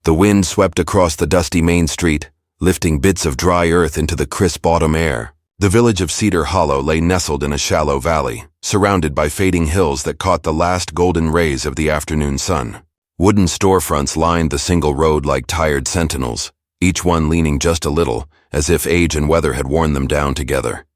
The wind swept across the dusty main street, lifting bits of dry earth into the crisp autumn air. The village of Cedar Hollow lay nestled in a shallow valley, surrounded by fading hills that caught the last golden rays of the afternoon sun. Wooden storefronts lined the single road like tired sentinels, each one leaning just a little, as if age and weather had worn them down together.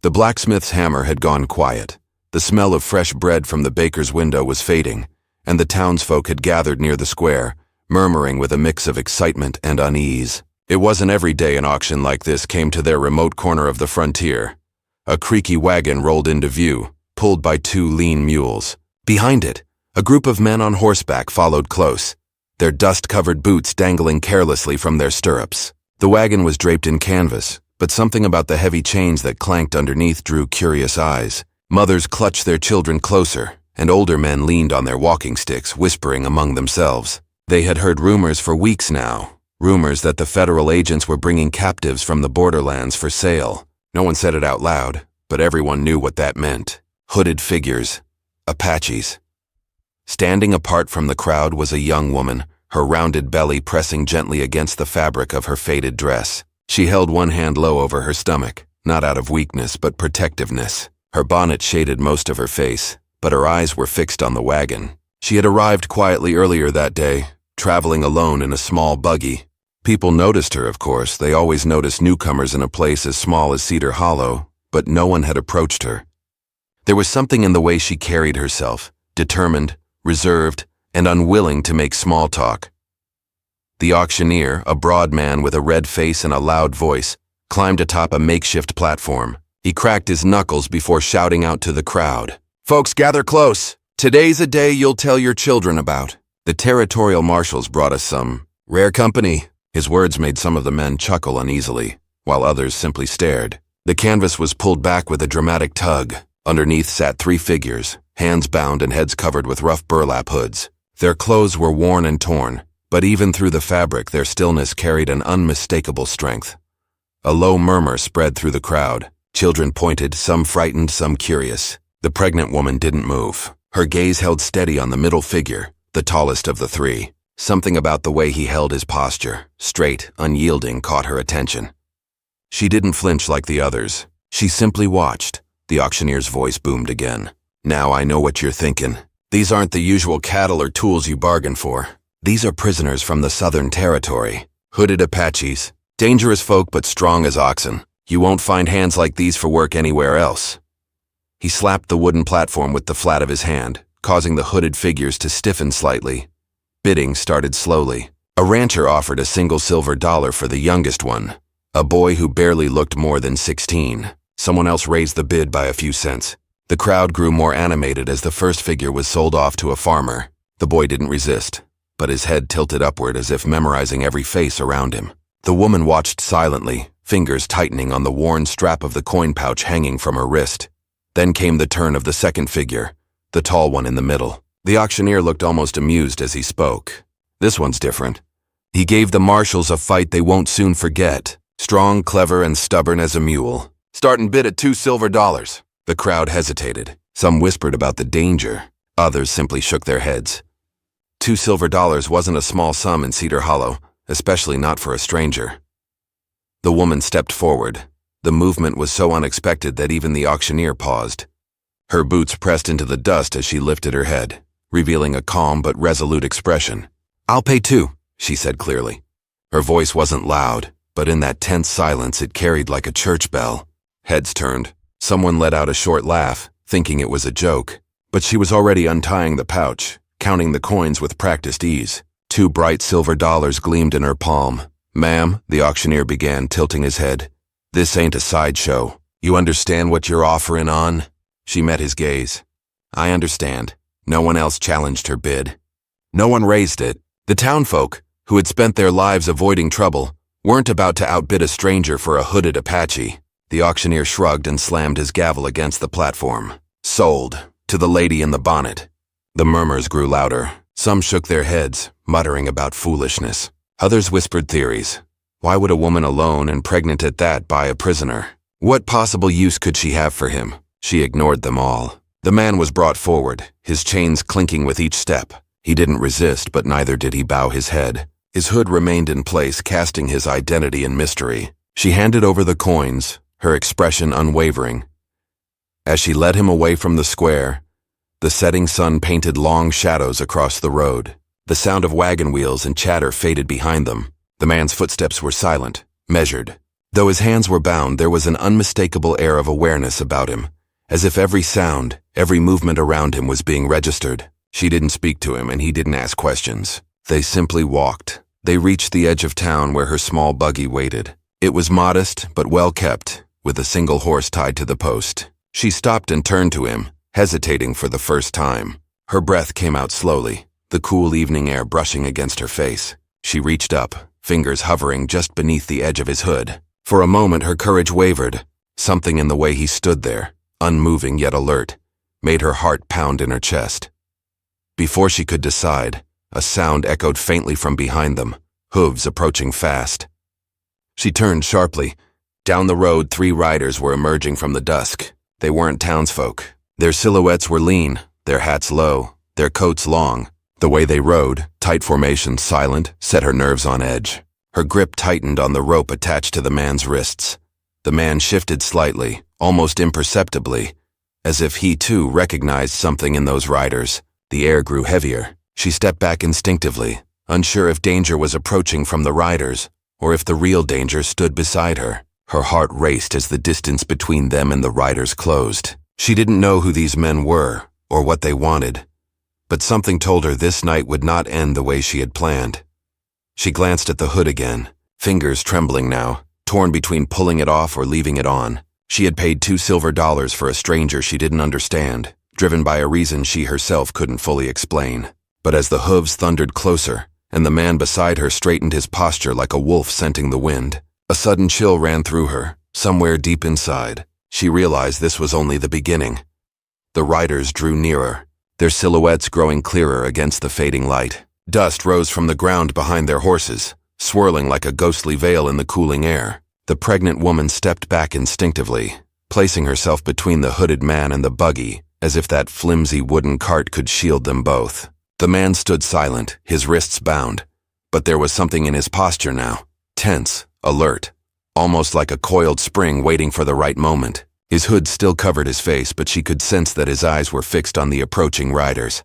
The blacksmith's hammer had gone quiet. The smell of fresh bread from the baker's window was fading, and the townsfolk had gathered near the square, murmuring with a mix of excitement and unease. It wasn't every day an auction like this came to their remote corner of the frontier. A creaky wagon rolled into view, pulled by two lean mules. Behind it, a group of men on horseback followed close, their dust-covered boots dangling carelessly from their stirrups. The wagon was draped in canvas, but something about the heavy chains that clanked underneath drew curious eyes. Mothers clutched their children closer, and older men leaned on their walking sticks, whispering among themselves. They had heard rumors for weeks now. Rumors that the federal agents were bringing captives from the borderlands for sale. No one said it out loud, but everyone knew what that meant. Hooded figures. Apaches. Standing apart from the crowd was a young woman, her rounded belly pressing gently against the fabric of her faded dress. She held one hand low over her stomach, not out of weakness but protectiveness. Her bonnet shaded most of her face, but her eyes were fixed on the wagon. She had arrived quietly earlier that day, traveling alone in a small buggy. People noticed her, of course. They always noticed newcomers in a place as small as Cedar Hollow, but no one had approached her. There was something in the way she carried herself, determined, reserved, and unwilling to make small talk. The auctioneer, a broad man with a red face and a loud voice, climbed atop a makeshift platform. He cracked his knuckles before shouting out to the crowd. "Folks, gather close. Today's a day you'll tell your children about." The territorial marshals brought us some rare company. His words made some of the men chuckle uneasily, while others simply stared. The canvas was pulled back with a dramatic tug. Underneath sat three figures, hands bound and heads covered with rough burlap hoods. Their clothes were worn and torn, but even through the fabric their stillness carried an unmistakable strength. A low murmur spread through the crowd. Children pointed, some frightened, some curious. The pregnant woman didn't move. Her gaze held steady on the middle figure, the tallest of the three. Something about the way he held his posture, straight, unyielding, caught her attention. She didn't flinch like the others. She simply watched. The auctioneer's voice boomed again. "Now I know what you're thinking. These aren't the usual cattle or tools you bargain for. These are prisoners from the Southern Territory. Hooded Apaches. Dangerous folk but strong as oxen. You won't find hands like these for work anywhere else." He slapped the wooden platform with the flat of his hand, causing the hooded figures to stiffen slightly. Bidding started slowly. A rancher offered a single silver dollar for the youngest one, a boy who barely looked more than 16. Someone else raised the bid by a few cents. The crowd grew more animated as the first figure was sold off to a farmer. The boy didn't resist, but his head tilted upward as if memorizing every face around him. The woman watched silently, fingers tightening on the worn strap of the coin pouch hanging from her wrist. Then came the turn of the second figure, the tall one in the middle. The auctioneer looked almost amused as he spoke. "This one's different. He gave the marshals a fight they won't soon forget. Strong, clever, and stubborn as a mule. Start and bid at $2 silver." The crowd hesitated. Some whispered about the danger. Others simply shook their heads. $2 silver wasn't a small sum in Cedar Hollow, especially not for a stranger. The woman stepped forward. The movement was so unexpected that even the auctioneer paused. Her boots pressed into the dust as she lifted her head, revealing a calm but resolute expression. "I'll pay $2, she said clearly. Her voice wasn't loud, but in that tense silence it carried like a church bell. Heads turned. Someone let out a short laugh, thinking it was a joke. But she was already untying the pouch, counting the coins with practiced ease. 2 bright silver dollars gleamed in her palm. "Ma'am," the auctioneer began, tilting his head, "this ain't a sideshow. You understand what you're offering on?" She met his gaze. "I understand." No one else challenged her bid. No one raised it. The townfolk, who had spent their lives avoiding trouble, weren't about to outbid a stranger for a hooded Apache. The auctioneer shrugged and slammed his gavel against the platform. "Sold. To the lady in the bonnet." The murmurs grew louder. Some shook their heads, muttering about foolishness. Others whispered theories. Why would a woman alone and pregnant at that buy a prisoner? What possible use could she have for him? She ignored them all. The man was brought forward, his chains clinking with each step. He didn't resist, but neither did he bow his head. His hood remained in place, casting his identity in mystery. She handed over the coins, her expression unwavering. As she led him away from the square, the setting sun painted long shadows across the road. The sound of wagon wheels and chatter faded behind them. The man's footsteps were silent, measured. Though his hands were bound, there was an unmistakable air of awareness about him, as if every sound, every movement around him was being registered. She didn't speak to him, and he didn't ask questions. They simply walked. They reached the edge of town where her small buggy waited. It was modest, but well kept, with a single horse tied to the post. She stopped and turned to him, hesitating for the first time. Her breath came out slowly, the cool evening air brushing against her face. She reached up, fingers hovering just beneath the edge of his hood. For a moment her courage wavered. Something in the way he stood there, unmoving yet alert, made her heart pound in her chest. Before she could decide, a sound echoed faintly from behind them, hooves approaching fast. She turned sharply. Down the road, 3 riders were emerging from the dusk. They weren't townsfolk. Their silhouettes were lean, their hats low, their coats long. The way they rode, tight formation, silent, set her nerves on edge. Her grip tightened on the rope attached to the man's wrists. The man shifted slightly, almost imperceptibly, as if he too recognized something in those riders. The air grew heavier. She stepped back instinctively, unsure if danger was approaching from the riders, or if the real danger stood beside her. Her heart raced as the distance between them and the riders closed. She didn't know who these men were, or what they wanted, but something told her this night would not end the way she had planned. She glanced at the hood again, fingers trembling now, torn between pulling it off or leaving it on. She had paid $2 silver for a stranger she didn't understand, driven by a reason she herself couldn't fully explain. But as the hooves thundered closer, and the man beside her straightened his posture like a wolf scenting the wind, a sudden chill ran through her, somewhere deep inside. She realized this was only the beginning. The riders drew nearer, their silhouettes growing clearer against the fading light. Dust rose from the ground behind their horses, swirling like a ghostly veil in the cooling air. The pregnant woman stepped back instinctively, placing herself between the hooded man and the buggy, as if that flimsy wooden cart could shield them both. The man stood silent, his wrists bound, but there was something in his posture now, tense, alert, almost like a coiled spring waiting for the right moment. His hood still covered his face, but she could sense that his eyes were fixed on the approaching riders.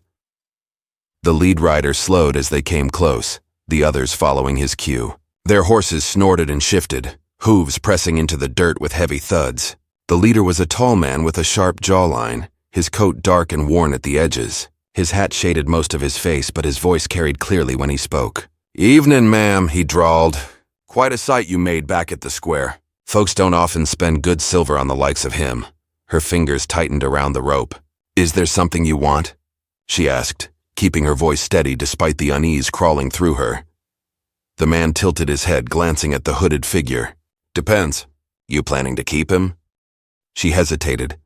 The lead rider slowed as they came close, the others following his cue. Their horses snorted and shifted, hooves pressing into the dirt with heavy thuds. The leader was a tall man with a sharp jawline, his coat dark and worn at the edges. His hat shaded most of his face, but his voice carried clearly when he spoke. "Evening, ma'am," he drawled. "Quite a sight you made back at the square. Folks don't often spend good silver on the likes of him." Her fingers tightened around the rope. "Is there something you want?" she asked, keeping her voice steady despite the unease crawling through her. The man tilted his head, glancing at the hooded figure. "Depends. You planning to keep him?" She hesitated.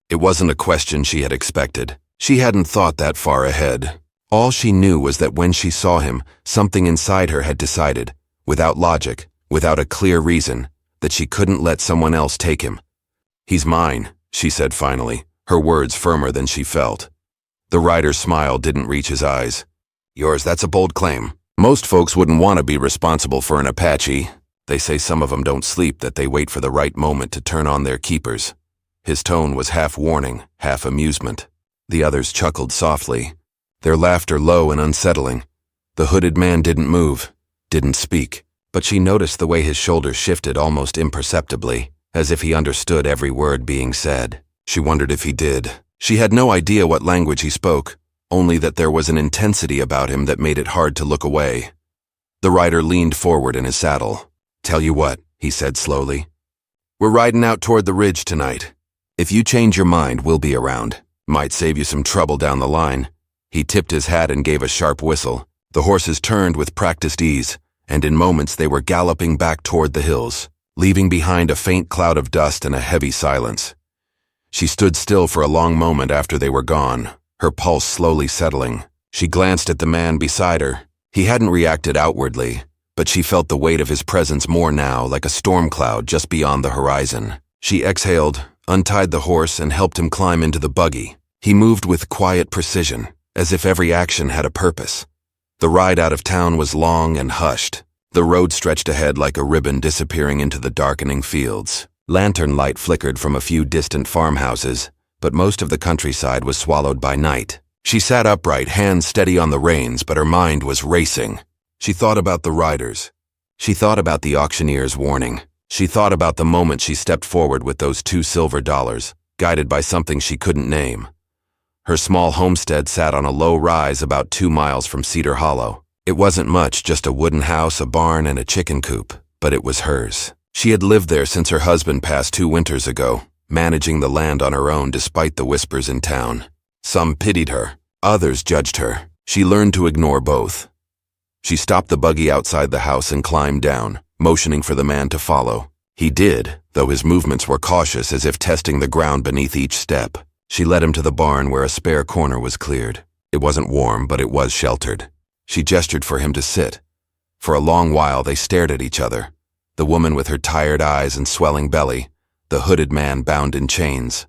It wasn't a question she had expected. She hadn't thought that far ahead. All she knew was that when she saw him, something inside her had decided, without logic, without a clear reason, that she couldn't let someone else take him. "He's mine," she said finally, her words firmer than she felt. The rider's smile didn't reach his eyes. "Yours, that's a bold claim. Most folks wouldn't want to be responsible for an Apache. They say some of them don't sleep, that they wait for the right moment to turn on their keepers." His tone was half warning, half amusement. The others chuckled softly, their laughter low and unsettling. The hooded man didn't move, didn't speak, but she noticed the way his shoulders shifted almost imperceptibly, as if he understood every word being said. She wondered if he did. She had no idea what language he spoke, only that there was an intensity about him that made it hard to look away. The rider leaned forward in his saddle. "Tell you what," he said slowly. "We're riding out toward the ridge tonight. If you change your mind, we'll be around. Might save you some trouble down the line." He tipped his hat and gave a sharp whistle. The horses turned with practiced ease, and in moments they were galloping back toward the hills, leaving behind a faint cloud of dust and a heavy silence. She stood still for a long moment after they were gone, her pulse slowly settling. She glanced at the man beside her. He hadn't reacted outwardly, but she felt the weight of his presence more now, like a storm cloud just beyond the horizon. She exhaled, untied the horse, and helped him climb into the buggy. He moved with quiet precision, as if every action had a purpose. The ride out of town was long and hushed. The road stretched ahead like a ribbon disappearing into the darkening fields. Lantern light flickered from a few distant farmhouses, but most of the countryside was swallowed by night. She sat upright, hands steady on the reins, but her mind was racing. She thought about the riders. She thought about the auctioneer's warning. She thought about the moment she stepped forward with those $2 silver, guided by something she couldn't name. Her small homestead sat on a low rise about 2 miles from Cedar Hollow. It wasn't much, just a wooden house, a barn, and a chicken coop, but it was hers. She had lived there since her husband passed 2 winters ago, managing the land on her own despite the whispers in town. Some pitied her, others judged her. She learned to ignore both. She stopped the buggy outside the house and climbed down, motioning for the man to follow. He did, though his movements were cautious, as if testing the ground beneath each step. She led him to the barn where a spare corner was cleared. It wasn't warm, but it was sheltered. She gestured for him to sit. For a long while they stared at each other, the woman with her tired eyes and swelling belly, the hooded man bound in chains.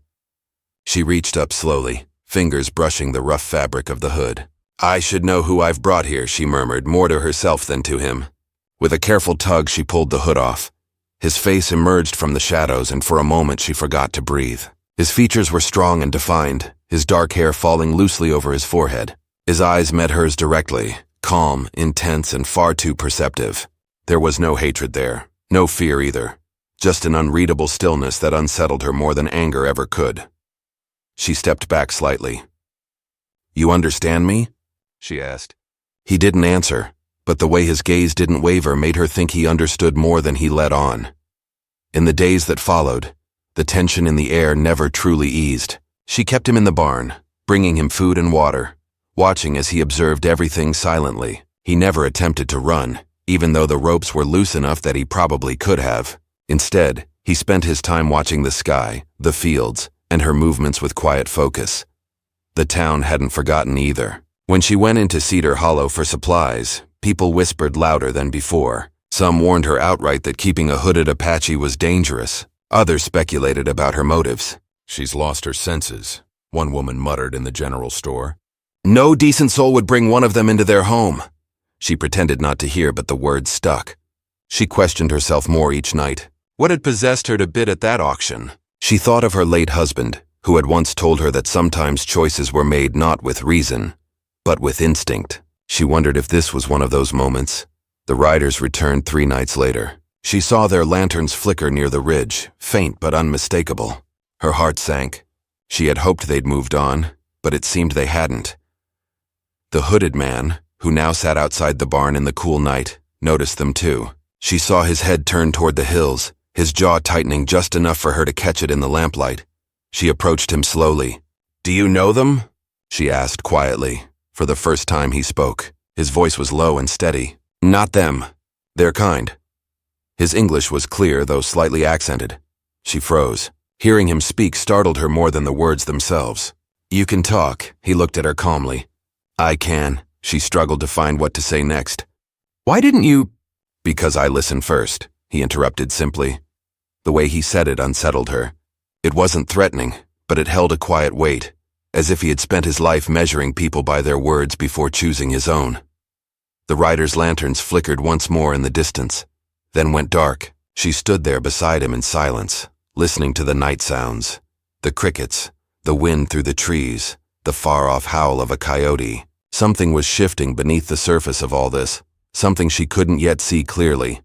She reached up slowly, fingers brushing the rough fabric of the hood. "I should know who I've brought here," she murmured, more to herself than to him. With a careful tug, she pulled the hood off. His face emerged from the shadows, and for a moment she forgot to breathe. His features were strong and defined, his dark hair falling loosely over his forehead. His eyes met hers directly, calm, intense, and far too perceptive. There was no hatred there, no fear either, just an unreadable stillness that unsettled her more than anger ever could. She stepped back slightly. "You understand me?" she asked. He didn't answer, but the way his gaze didn't waver made her think he understood more than he let on. In the days that followed, the tension in the air never truly eased. She kept him in the barn, bringing him food and water, watching as he observed everything silently. He never attempted to run, even though the ropes were loose enough that he probably could have. Instead, he spent his time watching the sky, the fields, and her movements with quiet focus. The town hadn't forgotten either. When she went into Cedar Hollow for supplies, people whispered louder than before. Some warned her outright that keeping a hooded Apache was dangerous. Others speculated about her motives. "She's lost her senses," one woman muttered in the general store. "No decent soul would bring one of them into their home." She pretended not to hear, but the words stuck. She questioned herself more each night. What had possessed her to bid at that auction? She thought of her late husband, who had once told her that sometimes choices were made not with reason, but with instinct. She wondered if this was one of those moments. The riders returned 3 nights later. She saw their lanterns flicker near the ridge, faint but unmistakable. Her heart sank. She had hoped they'd moved on, but it seemed they hadn't. The hooded man, who now sat outside the barn in the cool night, noticed them too. She saw his head turn toward the hills, his jaw tightening just enough for her to catch it in the lamplight. She approached him slowly. "Do you know them?" she asked quietly. For the first time he spoke. His voice was low and steady. "Not them. Their kind." His English was clear, though slightly accented. She froze. Hearing him speak startled her more than the words themselves. "You can talk," he looked at her calmly. "I can." She struggled to find what to say next. "Why didn't you—" "Because I listened first," he interrupted simply. The way he said it unsettled her. It wasn't threatening, but it held a quiet weight, as if he had spent his life measuring people by their words before choosing his own. The riders' lanterns flickered once more in the distance, then went dark. She stood there beside him in silence, listening to the night sounds, the crickets, the wind through the trees, the far-off howl of a coyote. Something was shifting beneath the surface of all this, something she couldn't yet see clearly.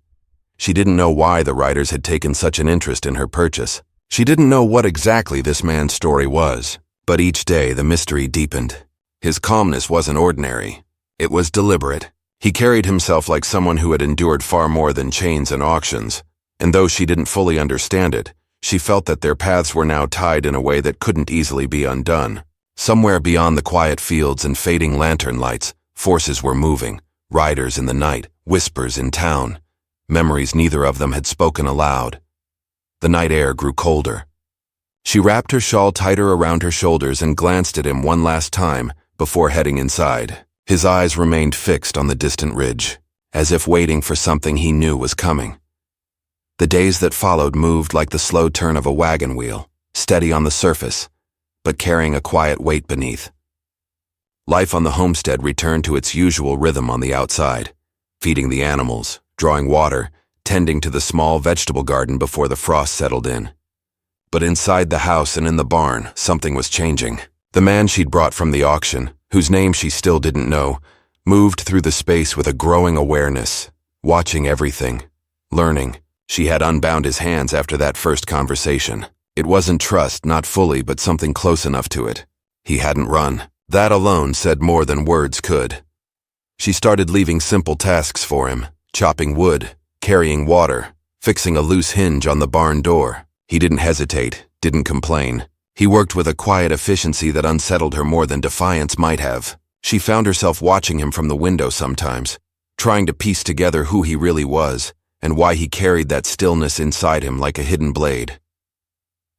She didn't know why the riders had taken such an interest in her purchase. She didn't know what exactly this man's story was, but each day the mystery deepened. His calmness wasn't ordinary. It was deliberate. He carried himself like someone who had endured far more than chains and auctions, and though she didn't fully understand it, she felt that their paths were now tied in a way that couldn't easily be undone. Somewhere beyond the quiet fields and fading lantern lights, forces were moving, riders in the night, whispers in town, memories neither of them had spoken aloud. The night air grew colder. She wrapped her shawl tighter around her shoulders and glanced at him one last time before heading inside. His eyes remained fixed on the distant ridge, as if waiting for something he knew was coming. The days that followed moved like the slow turn of a wagon wheel, steady on the surface, but carrying a quiet weight beneath. Life on the homestead returned to its usual rhythm on the outside, feeding the animals, drawing water, tending to the small vegetable garden before the frost settled in. But inside the house and in the barn, something was changing. The man she'd brought from the auction, whose name she still didn't know, moved through the space with a growing awareness, watching everything, learning. She had unbound his hands after that first conversation. It wasn't trust, not fully, but something close enough to it. He hadn't run. That alone said more than words could. She started leaving simple tasks for him, chopping wood, carrying water, fixing a loose hinge on the barn door. He didn't hesitate, didn't complain. He worked with a quiet efficiency that unsettled her more than defiance might have. She found herself watching him from the window sometimes, trying to piece together who he really was and why he carried that stillness inside him like a hidden blade.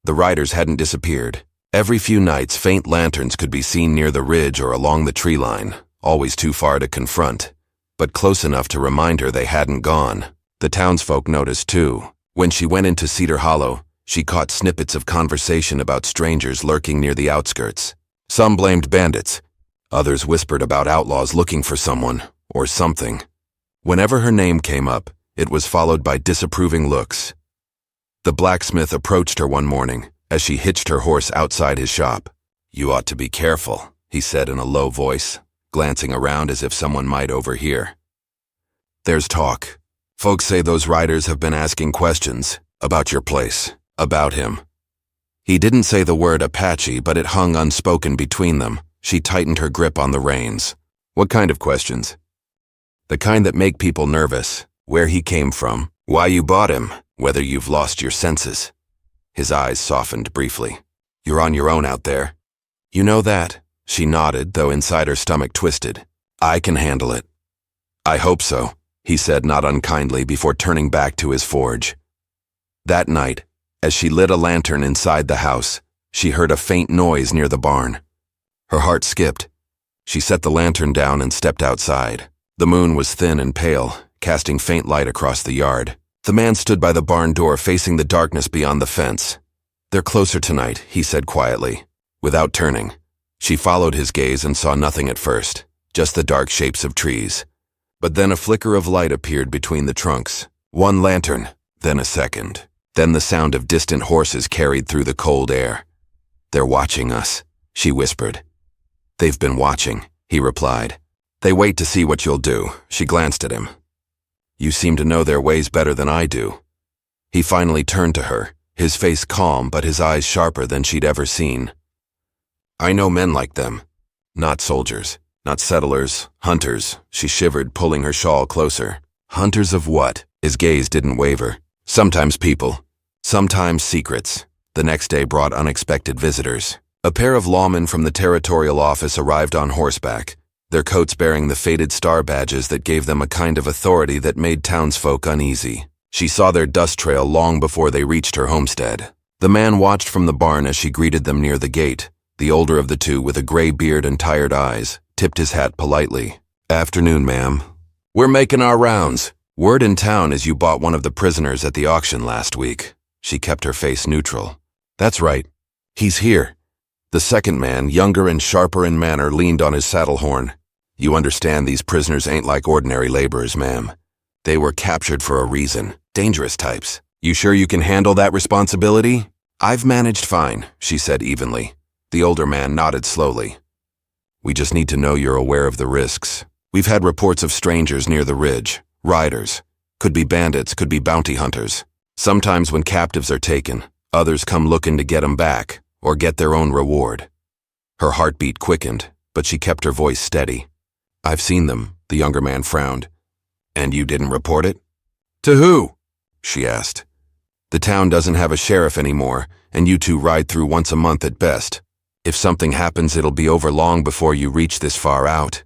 The riders hadn't disappeared. Every few nights, faint lanterns could be seen near the ridge or along the tree line, always too far to confront, but close enough to remind her they hadn't gone. The townsfolk noticed too. When she went into Cedar Hollow, she caught snippets of conversation about strangers lurking near the outskirts. Some blamed bandits. Others whispered about outlaws looking for someone, or something. Whenever her name came up, it was followed by disapproving looks. The blacksmith approached her one morning as she hitched her horse outside his shop. "You ought to be careful," he said in a low voice, glancing around as if someone might overhear. "There's talk. Folks say those riders have been asking questions about your place, about him." He didn't say the word Apache, but it hung unspoken between them. She tightened her grip on the reins. "What kind of questions?" "The kind that make people nervous. Where he came from, why you bought him, whether you've lost your senses." His eyes softened briefly. "You're on your own out there." "You know that." She nodded, though inside her stomach twisted. "I can handle it." "I hope so," he said not unkindly before turning back to his forge. That night, as she lit a lantern inside the house, she heard a faint noise near the barn. Her heart skipped. She set the lantern down and stepped outside. The moon was thin and pale, casting faint light across the yard. The man stood by the barn door facing the darkness beyond the fence. "They're closer tonight," he said quietly, without turning. She followed his gaze and saw nothing at first, just the dark shapes of trees. But then a flicker of light appeared between the trunks. One lantern, then a second. Then the sound of distant horses carried through the cold air. "They're watching us," she whispered. "They've been watching," he replied. "They wait to see what you'll do." She glanced at him. "You seem to know their ways better than I do." He finally turned to her, his face calm but his eyes sharper than she'd ever seen. "I know men like them. Not soldiers, not settlers, hunters." She shivered, pulling her shawl closer. "Hunters of what?" His gaze didn't waver. "Sometimes people, sometimes secrets." The next day brought unexpected visitors. A pair of lawmen from the territorial office arrived on horseback, their coats bearing the faded star badges that gave them a kind of authority that made townsfolk uneasy. She saw their dust trail long before they reached her homestead. The man watched from the barn as she greeted them near the gate. The older of the two, with a gray beard and tired eyes, tipped his hat politely. "Afternoon, ma'am. We're making our rounds. Word in town is you bought one of the prisoners at the auction last week." She kept her face neutral. "That's right. He's here." The second man, younger and sharper in manner, leaned on his saddle horn. "You understand these prisoners ain't like ordinary laborers, ma'am. They were captured for a reason. Dangerous types. You sure you can handle that responsibility?" "I've managed fine," she said evenly. The older man nodded slowly. "We just need to know you're aware of the risks. We've had reports of strangers near the ridge. Riders. Could be bandits, could be bounty hunters. Sometimes when captives are taken, others come looking to get 'em back, or get their own reward." Her heartbeat quickened, but she kept her voice steady. "I've seen them," the younger man frowned. "And you didn't report it?" "To who?" she asked. "The town doesn't have a sheriff anymore, and you two ride through once a month at best. If something happens, it'll be over long before you reach this far out."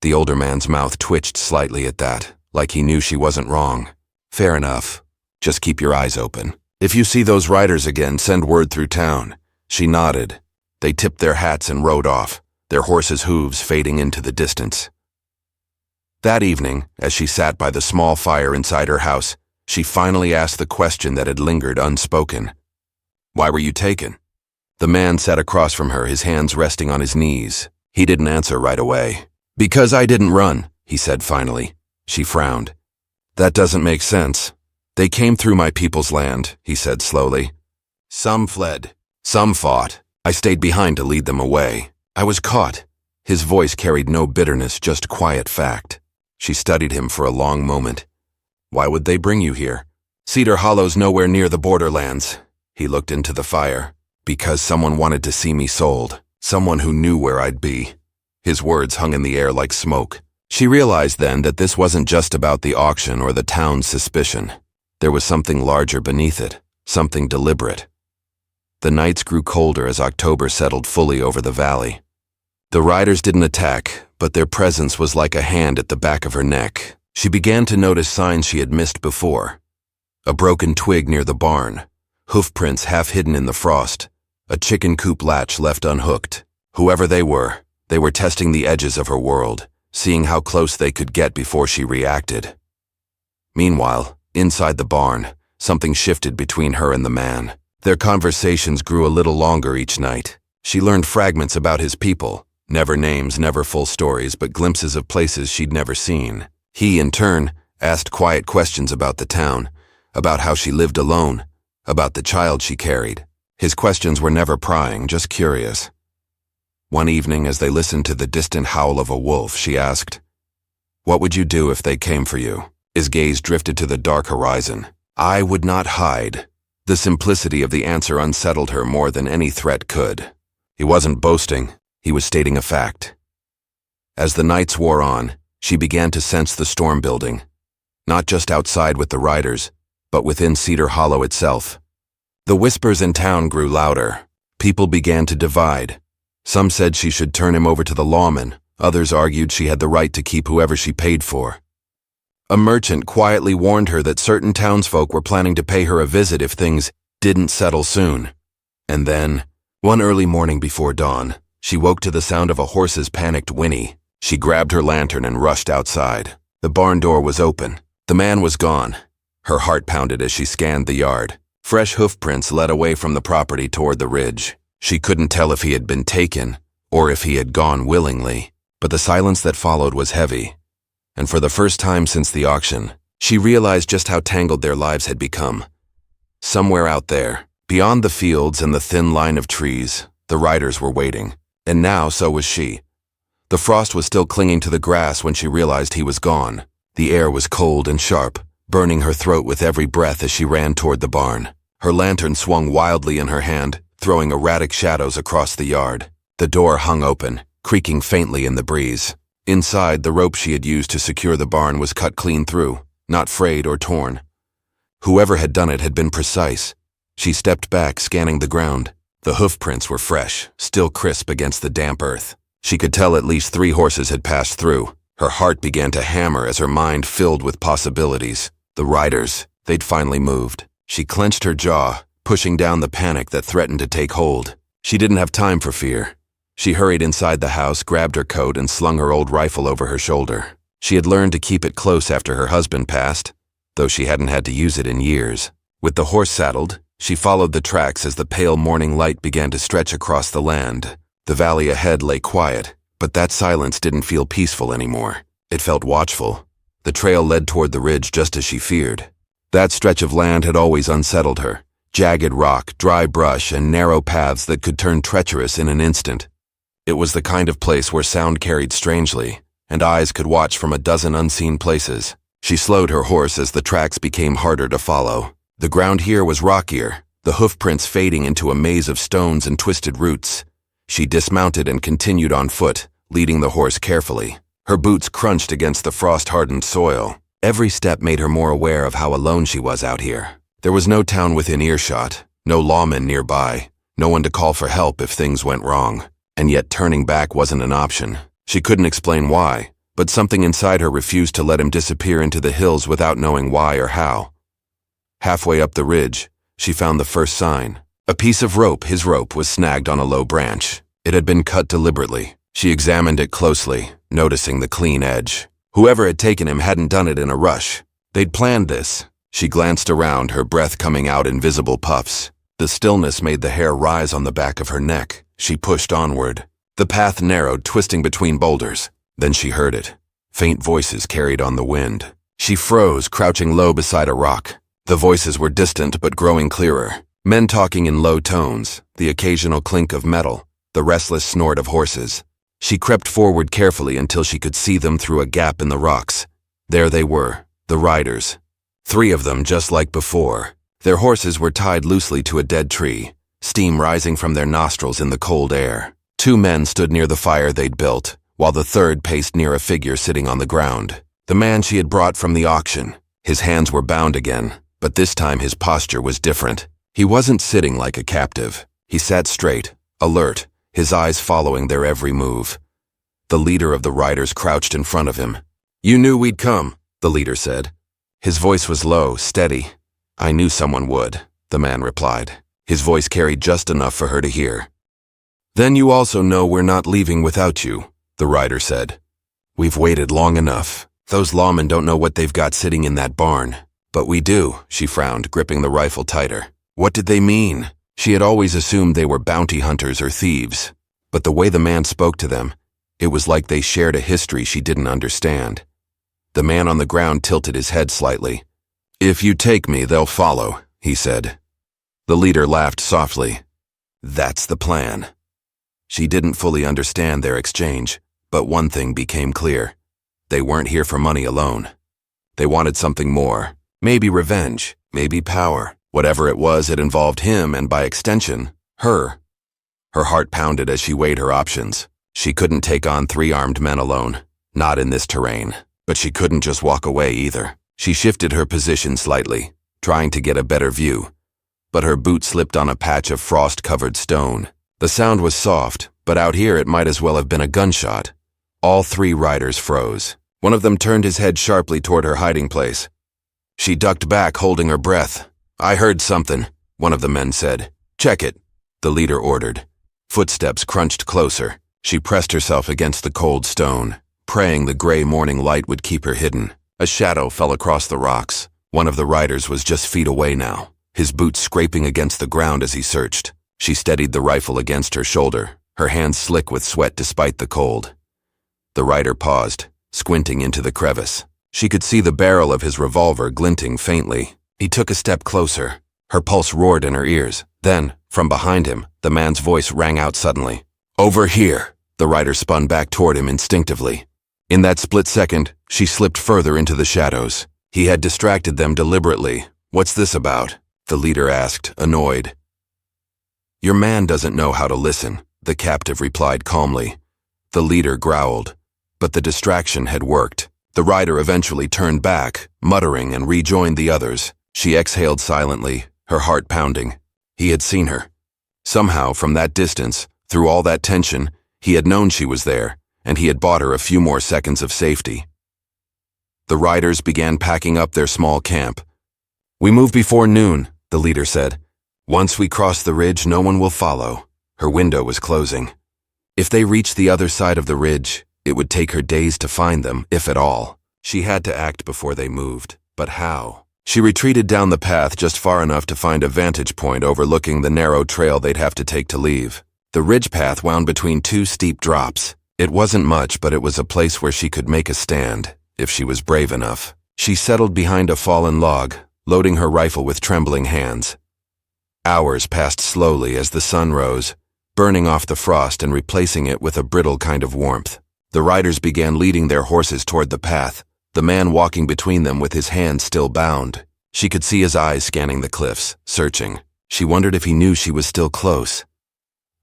The older man's mouth twitched slightly at that, like he knew she wasn't wrong. "Fair enough. Just keep your eyes open. If you see those riders again, send word through town." She nodded. They tipped their hats and rode off, their horses' hooves fading into the distance. That evening, as she sat by the small fire inside her house, she finally asked the question that had lingered unspoken. "Why were you taken?" The man sat across from her, his hands resting on his knees. He didn't answer right away. "Because I didn't run," he said finally. She frowned. "That doesn't make sense." "They came through my people's land," he said slowly. "Some fled. Some fought. I stayed behind to lead them away. I was caught." His voice carried no bitterness, just quiet fact. She studied him for a long moment. "Why would they bring you here?" "Cedar Hollow's nowhere near the borderlands." He looked into the fire. "Because someone wanted to see me sold. Someone who knew where I'd be." His words hung in the air like smoke. She realized then that this wasn't just about the auction or the town's suspicion. There was something larger beneath it, something deliberate. The nights grew colder as October settled fully over the valley. The riders didn't attack, but their presence was like a hand at the back of her neck. She began to notice signs she had missed before. A broken twig near the barn, hoof prints half hidden in the frost, a chicken coop latch left unhooked. Whoever they were testing the edges of her world, seeing how close they could get before she reacted. Meanwhile, inside the barn, something shifted between her and the man. Their conversations grew a little longer each night. She learned fragments about his people, never names, never full stories, but glimpses of places she'd never seen. He, in turn, asked quiet questions about the town, about how she lived alone, about the child she carried. His questions were never prying, just curious. One evening, as they listened to the distant howl of a wolf, she asked, "What would you do if they came for you?" His gaze drifted to the dark horizon. "I would not hide." The simplicity of the answer unsettled her more than any threat could. He wasn't boasting, he was stating a fact. As the nights wore on, she began to sense the storm building, not just outside with the riders, but within Cedar Hollow itself. The whispers in town grew louder. People began to divide. Some said she should turn him over to the lawmen, others argued she had the right to keep whoever she paid for. A merchant quietly warned her that certain townsfolk were planning to pay her a visit if things didn't settle soon. And then, one early morning before dawn, she woke to the sound of a horse's panicked whinny. She grabbed her lantern and rushed outside. The barn door was open. The man was gone. Her heart pounded as she scanned the yard. Fresh hoof prints led away from the property toward the ridge. She couldn't tell if he had been taken, or if he had gone willingly, but the silence that followed was heavy. And for the first time since the auction, she realized just how tangled their lives had become. Somewhere out there, beyond the fields and the thin line of trees, the riders were waiting, and now so was she. The frost was still clinging to the grass when she realized he was gone. The air was cold and sharp, burning her throat with every breath as she ran toward the barn. Her lantern swung wildly in her hand, throwing erratic shadows across the yard. The door hung open, creaking faintly in the breeze. Inside, the rope she had used to secure the barn was cut clean through, not frayed or torn. Whoever had done it had been precise. She stepped back, scanning the ground. The hoof prints were fresh, still crisp against the damp earth. She could tell at least 3 horses had passed through. Her heart began to hammer as her mind filled with possibilities. The riders, they'd finally moved. She clenched her jaw, pushing down the panic that threatened to take hold. She didn't have time for fear. She hurried inside the house, grabbed her coat, and slung her old rifle over her shoulder. She had learned to keep it close after her husband passed, though she hadn't had to use it in years. With the horse saddled, she followed the tracks as the pale morning light began to stretch across the land. The valley ahead lay quiet, but that silence didn't feel peaceful anymore. It felt watchful. The trail led toward the ridge just as she feared. That stretch of land had always unsettled her. Jagged rock, dry brush, and narrow paths that could turn treacherous in an instant. It was the kind of place where sound carried strangely, and eyes could watch from a dozen unseen places. She slowed her horse as the tracks became harder to follow. The ground here was rockier, the hoof prints fading into a maze of stones and twisted roots. She dismounted and continued on foot, leading the horse carefully. Her boots crunched against the frost-hardened soil. Every step made her more aware of how alone she was out here. There was no town within earshot, no lawmen nearby, no one to call for help if things went wrong. And yet turning back wasn't an option. She couldn't explain why, but something inside her refused to let him disappear into the hills without knowing why or how. Halfway up the ridge, she found the first sign. A piece of rope, his rope, was snagged on a low branch. It had been cut deliberately. She examined it closely, noticing the clean edge. Whoever had taken him hadn't done it in a rush. They'd planned this. She glanced around, her breath coming out in visible puffs. The stillness made the hair rise on the back of her neck. She pushed onward. The path narrowed, twisting between boulders. Then she heard it. Faint voices carried on the wind. She froze, crouching low beside a rock. The voices were distant but growing clearer. Men talking in low tones, the occasional clink of metal, the restless snort of horses. She crept forward carefully until she could see them through a gap in the rocks. There they were, the riders. 3 of them, just like before. Their horses were tied loosely to a dead tree, steam rising from their nostrils in the cold air. 2 men stood near the fire they'd built, while the 3rd paced near a figure sitting on the ground. The man she had brought from the auction. His hands were bound again, but this time his posture was different. He wasn't sitting like a captive. He sat straight, alert, his eyes following their every move. The leader of the riders crouched in front of him. "You knew we'd come," the leader said. His voice was low, steady. "I knew someone would," the man replied. His voice carried just enough for her to hear. "Then you also know we're not leaving without you," the rider said. "We've waited long enough. Those lawmen don't know what they've got sitting in that barn." "But we do," she frowned, gripping the rifle tighter. What did they mean? She had always assumed they were bounty hunters or thieves. But the way the man spoke to them, it was like they shared a history she didn't understand. The man on the ground tilted his head slightly. "If you take me, they'll follow," he said. The leader laughed softly. "That's the plan." She didn't fully understand their exchange, but one thing became clear. They weren't here for money alone. They wanted something more. Maybe revenge, maybe power. Whatever it was, it involved him and, by extension, her. Her heart pounded as she weighed her options. She couldn't take on 3 armed men alone, not in this terrain. But she couldn't just walk away either. She shifted her position slightly, trying to get a better view. But her boot slipped on a patch of frost-covered stone. The sound was soft, but out here it might as well have been a gunshot. All 3 riders froze. One of them turned his head sharply toward her hiding place. She ducked back, holding her breath. "I heard something," one of the men said. "Check it," the leader ordered. Footsteps crunched closer. She pressed herself against the cold stone, praying the gray morning light would keep her hidden. A shadow fell across the rocks. One of the riders was just feet away now, his boots scraping against the ground as he searched. She steadied the rifle against her shoulder, her hands slick with sweat despite the cold. The rider paused, squinting into the crevice. She could see the barrel of his revolver glinting faintly. He took a step closer. Her pulse roared in her ears. Then, from behind him, the man's voice rang out suddenly. "Over here!" The rider spun back toward him instinctively. In that split second, she slipped further into the shadows. He had distracted them deliberately. "What's this about?" the leader asked, annoyed. "Your man doesn't know how to listen," the captive replied calmly. The leader growled, but the distraction had worked. The rider eventually turned back, muttering, and rejoined the others. She exhaled silently, her heart pounding. He had seen her. Somehow, from that distance, through all that tension, he had known she was there, and he had bought her a few more seconds of safety. The riders began packing up their small camp. "We move before noon," the leader said. "Once we cross the ridge, no one will follow." Her window was closing. If they reached the other side of the ridge, it would take her days to find them, if at all. She had to act before they moved. But how? She retreated down the path just far enough to find a vantage point overlooking the narrow trail they'd have to take to leave. The ridge path wound between 2 steep drops. It wasn't much, but it was a place where she could make a stand, if she was brave enough. She settled behind a fallen log, loading her rifle with trembling hands. Hours passed slowly as the sun rose, burning off the frost and replacing it with a brittle kind of warmth. The riders began leading their horses toward the path, the man walking between them with his hands still bound. She could see his eyes scanning the cliffs, searching. She wondered if he knew she was still close.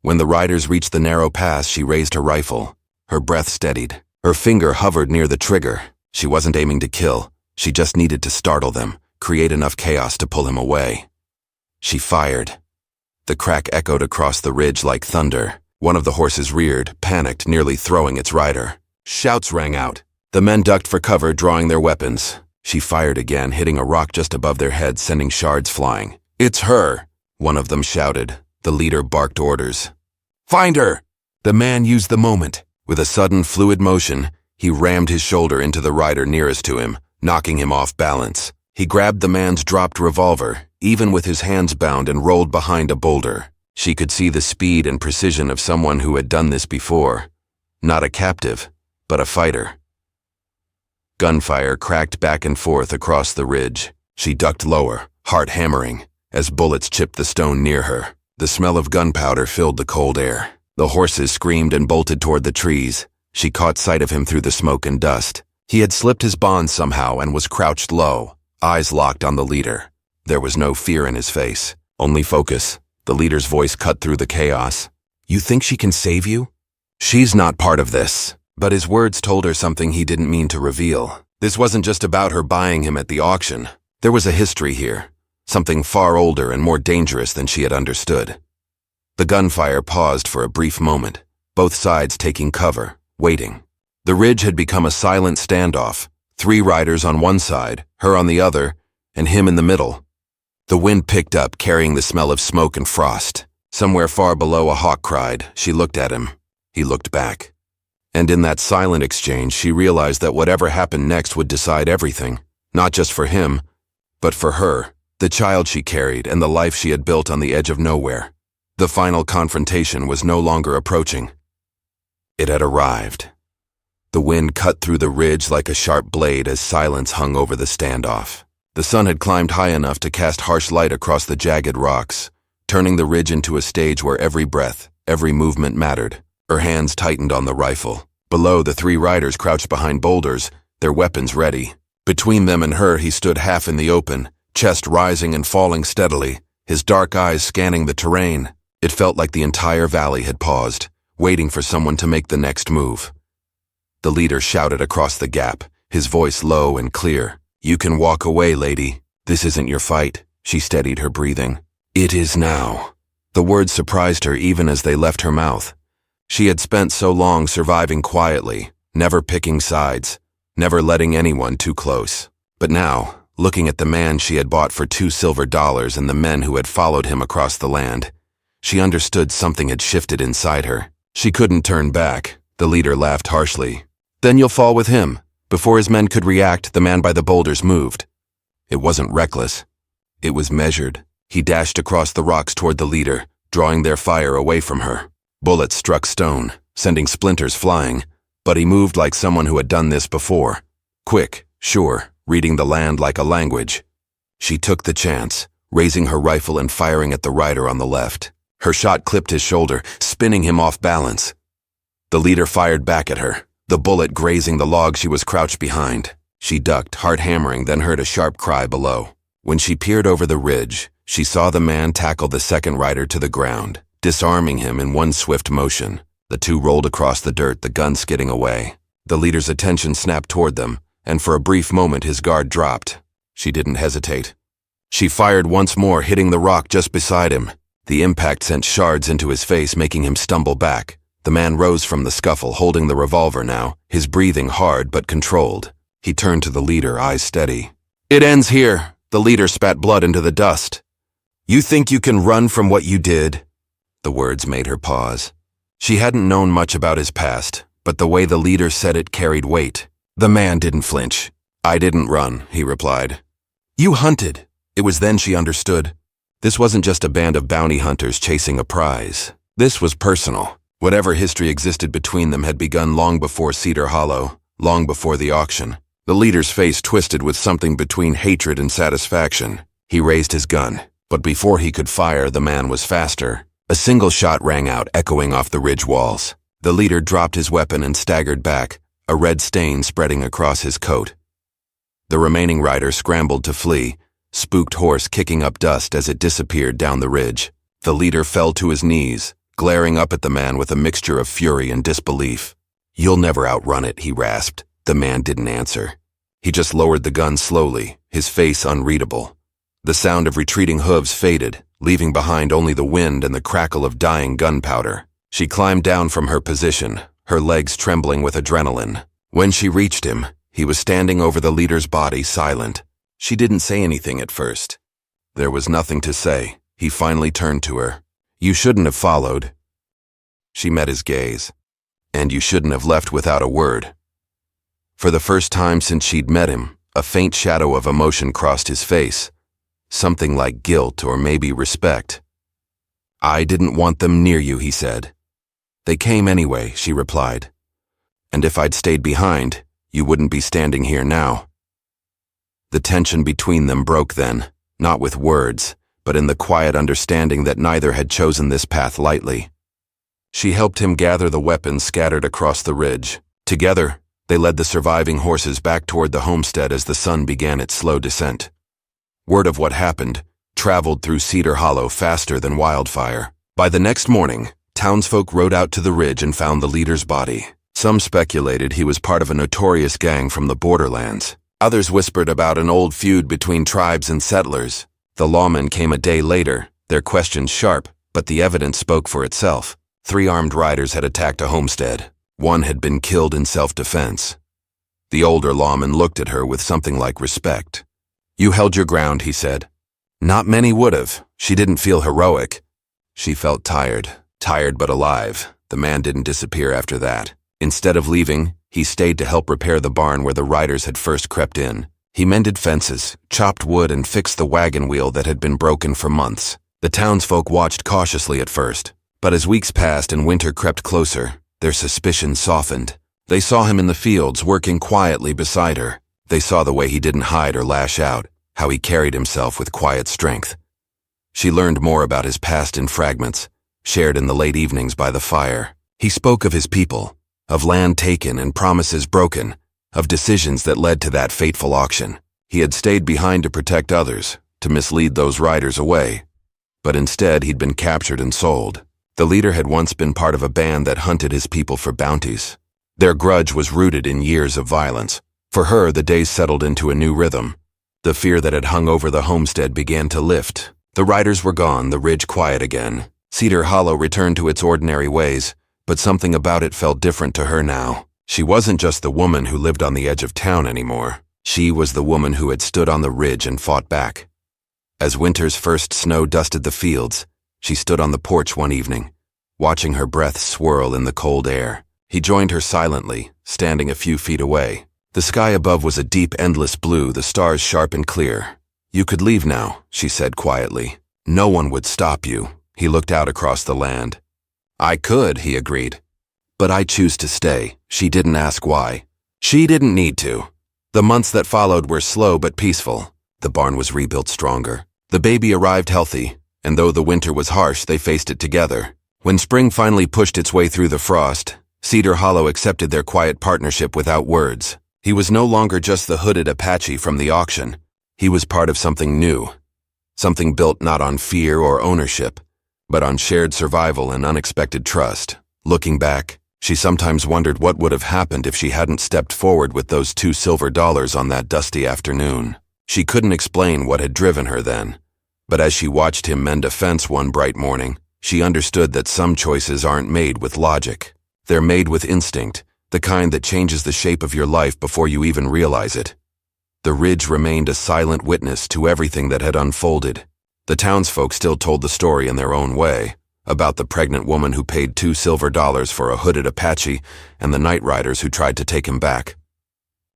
When the riders reached the narrow pass, she raised her rifle. Her breath steadied. Her finger hovered near the trigger. She wasn't aiming to kill. She just needed to startle them, create enough chaos to pull him away. She fired. The crack echoed across the ridge like thunder. One of the horses reared, panicked, nearly throwing its rider. Shouts rang out. The men ducked for cover, drawing their weapons. She fired again, hitting a rock just above their heads, sending shards flying. "It's her!" one of them shouted. The leader barked orders. "Find her!" The man used the moment. With a sudden, fluid motion, he rammed his shoulder into the rider nearest to him, knocking him off balance. He grabbed the man's dropped revolver, even with his hands bound, and rolled behind a boulder. She could see the speed and precision of someone who had done this before. Not a captive, but a fighter. Gunfire cracked back and forth across the ridge. She ducked lower, heart hammering, as bullets chipped the stone near her. The smell of gunpowder filled the cold air. The horses screamed and bolted toward the trees. She caught sight of him through the smoke and dust. He had slipped his bonds somehow and was crouched low, eyes locked on the leader. There was no fear in his face, only focus. The leader's voice cut through the chaos. "You think she can save you?" "She's not part of this." But his words told her something he didn't mean to reveal. This wasn't just about her buying him at the auction. There was a history here, something far older and more dangerous than she had understood. The gunfire paused for a brief moment, both sides taking cover, waiting. The ridge had become a silent standoff, 3 riders on one side, her on the other, and him in the middle. The wind picked up, carrying the smell of smoke and frost. Somewhere far below, a hawk cried. She looked at him. He looked back. And in that silent exchange, she realized that whatever happened next would decide everything, not just for him, but for her, the child she carried, and the life she had built on the edge of nowhere. The final confrontation was no longer approaching. It had arrived. The wind cut through the ridge like a sharp blade as silence hung over the standoff. The sun had climbed high enough to cast harsh light across the jagged rocks, turning the ridge into a stage where every breath, every movement mattered. Her hands tightened on the rifle. Below, the 3 riders crouched behind boulders, their weapons ready. Between them and her, he stood half in the open, chest rising and falling steadily, his dark eyes scanning the terrain. It felt like the entire valley had paused, waiting for someone to make the next move. The leader shouted across the gap, his voice low and clear. "You can walk away, lady. This isn't your fight." She steadied her breathing. "It is now." The words surprised her even as they left her mouth. She had spent so long surviving quietly, never picking sides, never letting anyone too close. But now, looking at the man she had bought for $2 silver and the men who had followed him across the land, she understood something had shifted inside her. She couldn't turn back. The leader laughed harshly. "Then you'll fall with him." Before his men could react, the man by the boulders moved. It wasn't reckless. It was measured. He dashed across the rocks toward the leader, drawing their fire away from her. Bullets struck stone, sending splinters flying, but he moved like someone who had done this before. Quick, sure, reading the land like a language. She took the chance, raising her rifle and firing at the rider on the left. Her shot clipped his shoulder, spinning him off balance. The leader fired back at her, the bullet grazing the log she was crouched behind. She ducked, heart hammering, then heard a sharp cry below. When she peered over the ridge, she saw the man tackle the second rider to the ground, disarming him in one swift motion. The 2 rolled across the dirt, the gun skidding away. The leader's attention snapped toward them, and for a brief moment his guard dropped. She didn't hesitate. She fired once more, hitting the rock just beside him. The impact sent shards into his face, making him stumble back. The man rose from the scuffle, holding the revolver now, his breathing hard but controlled. He turned to the leader, eyes steady. "It ends here." The leader spat blood into the dust. "You think you can run from what you did?" The words made her pause. She hadn't known much about his past, but the way the leader said it carried weight. The man didn't flinch. "I didn't run," he replied. "You hunted." It was then she understood. This wasn't just a band of bounty hunters chasing a prize. This was personal. Whatever history existed between them had begun long before Cedar Hollow, long before the auction. The leader's face twisted with something between hatred and satisfaction. He raised his gun, but before he could fire, the man was faster. A single shot rang out, echoing off the ridge walls. The leader dropped his weapon and staggered back, a red stain spreading across his coat. The remaining rider scrambled to flee, spooked horse kicking up dust as it disappeared down the ridge. The leader fell to his knees, glaring up at the man with a mixture of fury and disbelief. "You'll never outrun it," he rasped. The man didn't answer. He just lowered the gun slowly, his face unreadable. The sound of retreating hooves faded, leaving behind only the wind and the crackle of dying gunpowder. She climbed down from her position, her legs trembling with adrenaline. When she reached him, he was standing over the leader's body, silent. She didn't say anything at first. There was nothing to say. He finally turned to her. "You shouldn't have followed." She met his gaze. "And you shouldn't have left without a word." For the first time since she'd met him, a faint shadow of emotion crossed his face. Something like guilt or maybe respect. I didn't want them near you, he said. They came anyway, she replied. And if I'd stayed behind, you wouldn't be standing here now. The tension between them broke then, not with words, but in the quiet understanding that neither had chosen this path lightly. She helped him gather the weapons scattered across the ridge. Together, they led the surviving horses back toward the homestead as the sun began its slow descent. Word of what happened traveled through Cedar Hollow faster than wildfire. By the next morning, townsfolk rode out to the ridge and found the leader's body. Some speculated he was part of a notorious gang from the borderlands. Others whispered about an old feud between tribes and settlers. The lawmen came a day later, their questions sharp, but the evidence spoke for itself. 3 armed riders had attacked a homestead. 1 had been killed in self-defense. The older lawman looked at her with something like respect. You held your ground, he said. Not many would have. She didn't feel heroic. She felt tired but alive. The man didn't disappear after that. Instead of leaving, he stayed to help repair the barn where the riders had first crept in. He mended fences, chopped wood, and fixed the wagon wheel that had been broken for months. The townsfolk watched cautiously at first, but as weeks passed and winter crept closer, their suspicions softened. They saw him in the fields, working quietly beside her. They saw the way he didn't hide or lash out, how he carried himself with quiet strength. She learned more about his past in fragments, shared in the late evenings by the fire. He spoke of his people, of land taken and promises broken, of decisions that led to that fateful auction. He had stayed behind to protect others, to mislead those riders away. But instead, he'd been captured and sold. The leader had once been part of a band that hunted his people for bounties. Their grudge was rooted in years of violence. For her, the days settled into a new rhythm. The fear that had hung over the homestead began to lift. The riders were gone, the ridge quiet again. Cedar Hollow returned to its ordinary ways, but something about it felt different to her now. She wasn't just the woman who lived on the edge of town anymore. She was the woman who had stood on the ridge and fought back. As winter's first snow dusted the fields, she stood on the porch one evening, watching her breath swirl in the cold air. He joined her silently, standing a few feet away. The sky above was a deep, endless blue, the stars sharp and clear. You could leave now, she said quietly. No one would stop you. He looked out across the land. I could, he agreed. But I choose to stay. She didn't ask why. She didn't need to. The months that followed were slow but peaceful. The barn was rebuilt stronger. The baby arrived healthy, and though the winter was harsh, they faced it together. When spring finally pushed its way through the frost, Cedar Hollow accepted their quiet partnership without words. He was no longer just the hooded Apache from the auction. He was part of something new. Something built not on fear or ownership, but on shared survival and unexpected trust. Looking back, she sometimes wondered what would have happened if she hadn't stepped forward with those $2 silver on that dusty afternoon. She couldn't explain what had driven her then, but as she watched him mend a fence one bright morning, she understood that some choices aren't made with logic. They're made with instinct, the kind that changes the shape of your life before you even realize it. The ridge remained a silent witness to everything that had unfolded. The townsfolk still told the story in their own way, about the pregnant woman who paid $2 silver for a hooded Apache and the night riders who tried to take him back.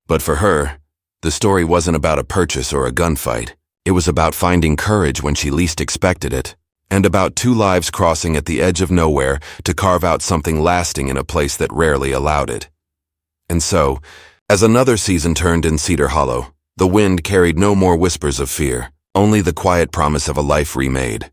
But for her, the story wasn't about a purchase or a gunfight. It was about finding courage when she least expected it, and about 2 lives crossing at the edge of nowhere to carve out something lasting in a place that rarely allowed it. And so, as another season turned in Cedar Hollow, the wind carried no more whispers of fear, only the quiet promise of a life remade.